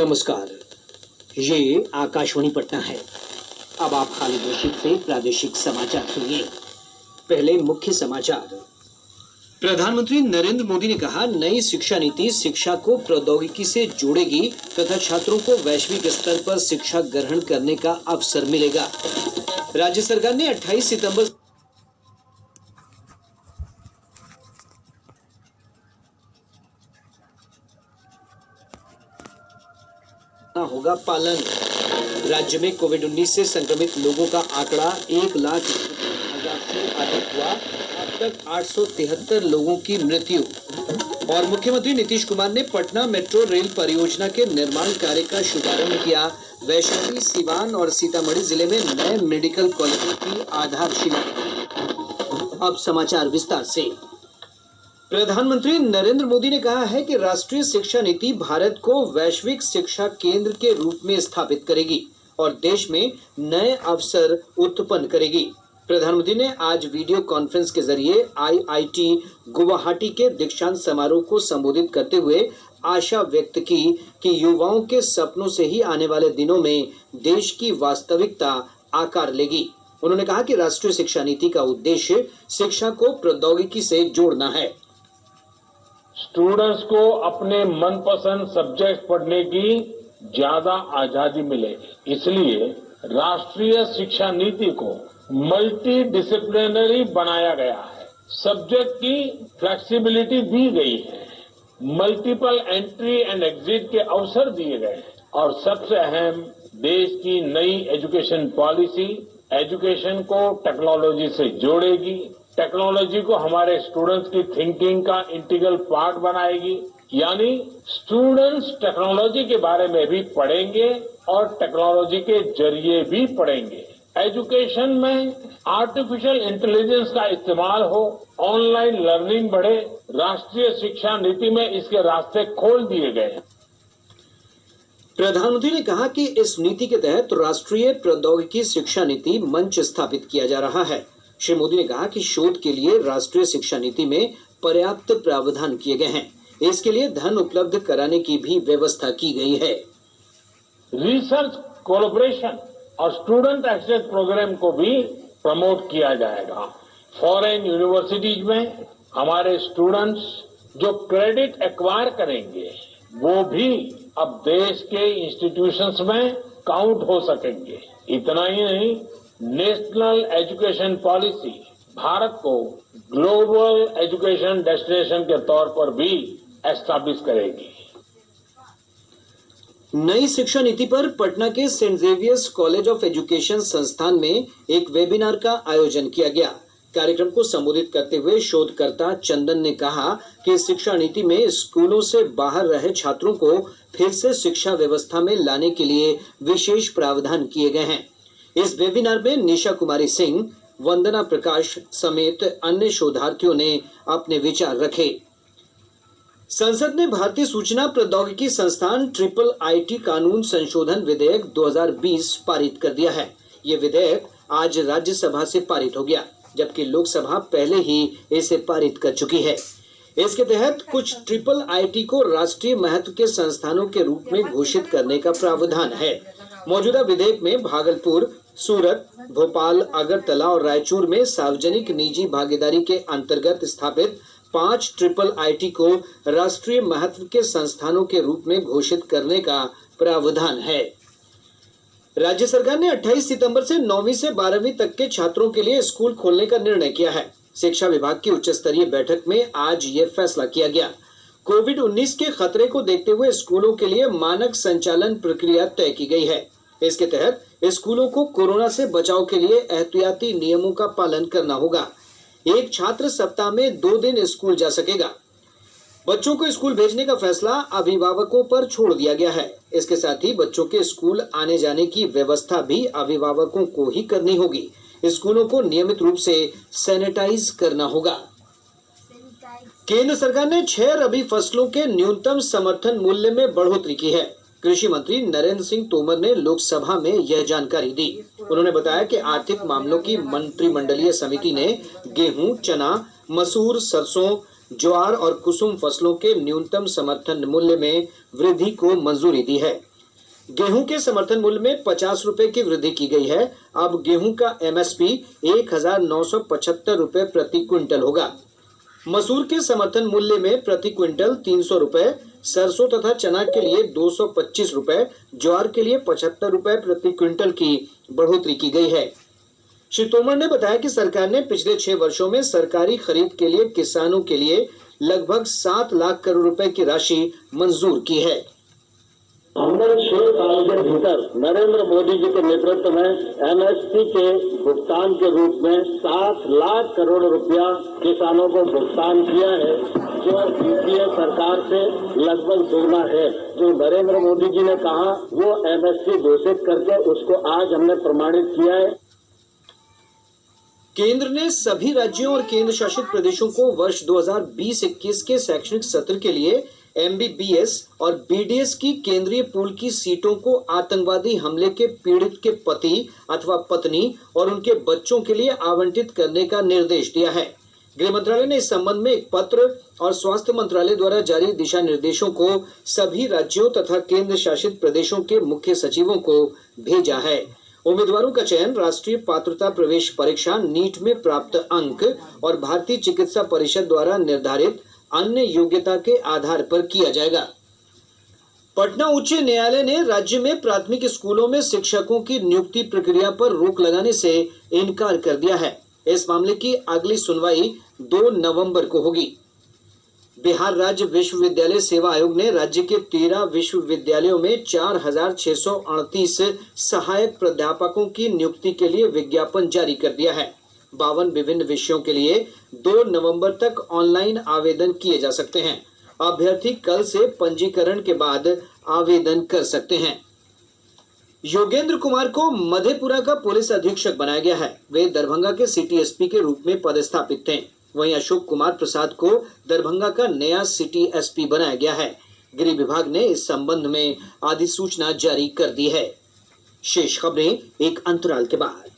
नमस्कार, ये आकाशवाणी पटना है। अब आप खालिद रशीद से प्रादेशिक समाचार सुनिए। पहले मुख्य समाचार। प्रधानमंत्री नरेंद्र मोदी ने कहा, नई शिक्षा नीति शिक्षा को प्रौद्योगिकी से जोड़ेगी तथा छात्रों को वैश्विक स्तर पर शिक्षा ग्रहण करने का अवसर मिलेगा। राज्य सरकार ने 28 सितंबर होगा पालन। राज्य में कोविड-19 से संक्रमित लोगों का आंकड़ा 1,00,000 से अधिक हुआ। अब तक 873 लोगों की मृत्यु। और मुख्यमंत्री नीतीश कुमार ने पटना मेट्रो रेल परियोजना के निर्माण कार्य का शुभारंभ किया। वैशाली, सीवान और सीतामढ़ी जिले में नए मेडिकल कॉलेजों की आधारशिला। अब समाचार विस्तार से। प्रधानमंत्री नरेंद्र मोदी ने कहा है कि राष्ट्रीय शिक्षा नीति भारत को वैश्विक शिक्षा केंद्र के रूप में स्थापित करेगी और देश में नए अवसर उत्पन्न करेगी। प्रधानमंत्री ने आज वीडियो कॉन्फ्रेंस के जरिए IIT गुवाहाटी के दीक्षांत समारोह को संबोधित करते हुए आशा व्यक्त की कि युवाओं के सपनों से ही आने वाले दिनों में देश की वास्तविकता आकार लेगी। उन्होंने कहा कि राष्ट्रीय शिक्षा नीति का उद्देश्य शिक्षा को प्रौद्योगिकी से जोड़ना है। स्टूडेंट्स को अपने मनपसंद सब्जेक्ट पढ़ने की ज्यादा आजादी मिले, इसलिए राष्ट्रीय शिक्षा नीति को मल्टी डिसिप्लिनरी बनाया गया है। सब्जेक्ट की फ्लेक्सिबिलिटी दी गई है, मल्टीपल एंट्री एंड एग्जिट के अवसर दिए गए हैं और सबसे अहम, देश की नई एजुकेशन पॉलिसी एजुकेशन को टेक्नोलॉजी से जोड़ेगी, टेक्नोलॉजी को हमारे स्टूडेंट्स की थिंकिंग का इंटीग्रल पार्ट बनाएगी। यानी स्टूडेंट्स टेक्नोलॉजी के बारे में भी पढ़ेंगे और टेक्नोलॉजी के जरिए भी पढ़ेंगे। एजुकेशन में आर्टिफिशियल इंटेलिजेंस का इस्तेमाल हो, ऑनलाइन लर्निंग बढ़े। राष्ट्रीय शिक्षा नीति में इसके रास्ते खोल दिए गए हैं। प्रधानमंत्री ने कहा कि इस नीति के तहत राष्ट्रीय प्रौद्योगिकी शिक्षा नीति मंच स्थापित किया जा रहा है। श्री मोदी ने कहा कि शोध के लिए राष्ट्रीय शिक्षा नीति में पर्याप्त प्रावधान किए गए हैं। इसके लिए धन उपलब्ध कराने की भी व्यवस्था की गई है। रिसर्च कोलैबोरेशन और स्टूडेंट एक्सेस प्रोग्राम को भी प्रमोट किया जाएगा। फॉरेन यूनिवर्सिटीज में हमारे स्टूडेंट्स जो क्रेडिट एक्वायर करेंगे वो भी अब देश के इंस्टीट्यूशंस में काउंट हो सकेंगे। इतना ही नहीं, नेशनल एजुकेशन पॉलिसी भारत को ग्लोबल एजुकेशन डेस्टिनेशन के तौर पर भी एस्टैब्लिश करेगी। नई शिक्षा नीति पर पटना के Saint Xavier's College of Education संस्थान में एक वेबिनार का आयोजन किया गया। कार्यक्रम को संबोधित करते हुए शोधकर्ता चंदन ने कहा कि शिक्षा नीति में स्कूलों से बाहर रहे छात्रों को फिर से शिक्षा व्यवस्था में लाने के लिए विशेष प्रावधान किए गए हैं। इस वेबिनार में निशा कुमारी सिंह, वंदना प्रकाश समेत अन्य शोधार्थियों ने अपने विचार रखे। संसद ने भारतीय सूचना प्रौद्योगिकी संस्थान IIIT कानून संशोधन विधेयक 2020 पारित कर दिया है। ये विधेयक आज राज्यसभा से पारित हो गया, जबकि लोकसभा पहले ही इसे पारित कर चुकी है। इसके तहत कुछ IIIT को राष्ट्रीय महत्व के संस्थानों के रूप में घोषित करने का प्रावधान है। मौजूदा विधेयक में भागलपुर, सूरत, भोपाल, अगरतला और रायचूर में सार्वजनिक निजी भागीदारी के अंतर्गत स्थापित 5 IIIT को राष्ट्रीय महत्व के संस्थानों के रूप में घोषित करने का प्रावधान है। राज्य सरकार ने 28 सितंबर से 9वीं से 12वीं तक के छात्रों के लिए स्कूल खोलने का निर्णय किया है। शिक्षा विभाग की उच्च स्तरीय बैठक में आज ये फैसला किया गया। कोविड-19 के खतरे को देखते हुए स्कूलों के लिए मानक संचालन प्रक्रिया तय की गई है। इसके तहत स्कूलों को कोरोना से बचाव के लिए एहतियाती नियमों का पालन करना होगा। एक छात्र सप्ताह में 2 दिन स्कूल जा सकेगा। बच्चों को स्कूल भेजने का फैसला अभिभावकों पर छोड़ दिया गया है। इसके साथ ही बच्चों के स्कूल आने जाने की व्यवस्था भी अभिभावकों को ही करनी होगी। स्कूलों को नियमित रूप से सैनिटाइज करना होगा। केंद्र सरकार ने 6 रबी फसलों के न्यूनतम समर्थन मूल्य में बढ़ोतरी की है। कृषि मंत्री नरेंद्र सिंह तोमर ने लोकसभा में यह जानकारी दी। उन्होंने बताया कि आर्थिक मामलों की मंत्रिमंडलीय समिति ने गेहूं, चना, मसूर, सरसों, ज्वार और कुसुम फसलों के न्यूनतम समर्थन मूल्य में वृद्धि को मंजूरी दी है। गेहूं के समर्थन मूल्य में 50 रुपए की वृद्धि की गई है। अब गेहूं का एमएसपी 1975 रुपए प्रति क्विंटल होगा। मसूर के समर्थन मूल्य में प्रति क्विंटल 300 रुपए, सरसों तथा चना के लिए 225 रुपए, ज्वार के लिए 75 रुपए प्रति क्विंटल की बढ़ोतरी की गई है। श्री तोमर ने बताया कि सरकार ने पिछले 6 वर्षों में सरकारी खरीद के लिए किसानों के लिए लगभग 7 लाख करोड़ रुपए की राशि मंजूर की है। हमने 6 साल के भीतर नरेंद्र मोदी जी के नेतृत्व में एमएसपी के भुगतान के रूप में 7 लाख करोड़ रुपया किसानों को भुगतान किया है, जो यूपीए सरकार से लगभग दोगुना है। जो नरेंद्र मोदी जी ने कहा वो एमएसपी घोषित करके उसको आज हमने प्रमाणित किया है। केंद्र ने सभी राज्यों और केंद्र शासित प्रदेशों को वर्ष 2020-21 के शैक्षणिक सत्र के लिए एमबीबीएस और बीडीएस की केंद्रीय पूल की सीटों को आतंकवादी हमले के पीड़ित के पति अथवा पत्नी और उनके बच्चों के लिए आवंटित करने का निर्देश दिया है। गृह मंत्रालय ने इस संबंध में एक पत्र और स्वास्थ्य मंत्रालय द्वारा जारी दिशा निर्देशों को सभी राज्यों तथा केंद्र शासित प्रदेशों के मुख्य सचिवों को भेजा है। उम्मीदवारों का चयन राष्ट्रीय पात्रता प्रवेश परीक्षा नीट में प्राप्त अंक और भारतीय चिकित्सा परिषद द्वारा निर्धारित अन्य योग्यता के आधार पर किया जाएगा। पटना उच्च न्यायालय ने राज्य में प्राथमिक स्कूलों में शिक्षकों की नियुक्ति प्रक्रिया पर रोक लगाने से इनकार कर दिया है। इस मामले की अगली सुनवाई 2 नवंबर को होगी। बिहार राज्य विश्वविद्यालय सेवा आयोग ने राज्य के 13 विश्वविद्यालयों में 4638 सहायक प्राध्यापकों की नियुक्ति के लिए विज्ञापन जारी कर दिया है। 52 विभिन्न विषयों के लिए 2 नवंबर तक ऑनलाइन आवेदन किए जा सकते हैं। अभ्यर्थी कल से पंजीकरण के बाद आवेदन कर सकते हैं। योगेंद्र कुमार को मधेपुरा का पुलिस अधीक्षक बनाया गया है। वे दरभंगा के सिटी एसपी के रूप में पदस्थापित थे। वहीं अशोक कुमार प्रसाद को दरभंगा का नया सिटी एसपी बनाया गया है। गृह विभाग ने इस संबंध में अधिसूचना जारी कर दी है। शेष खबरें एक अंतराल के बाद।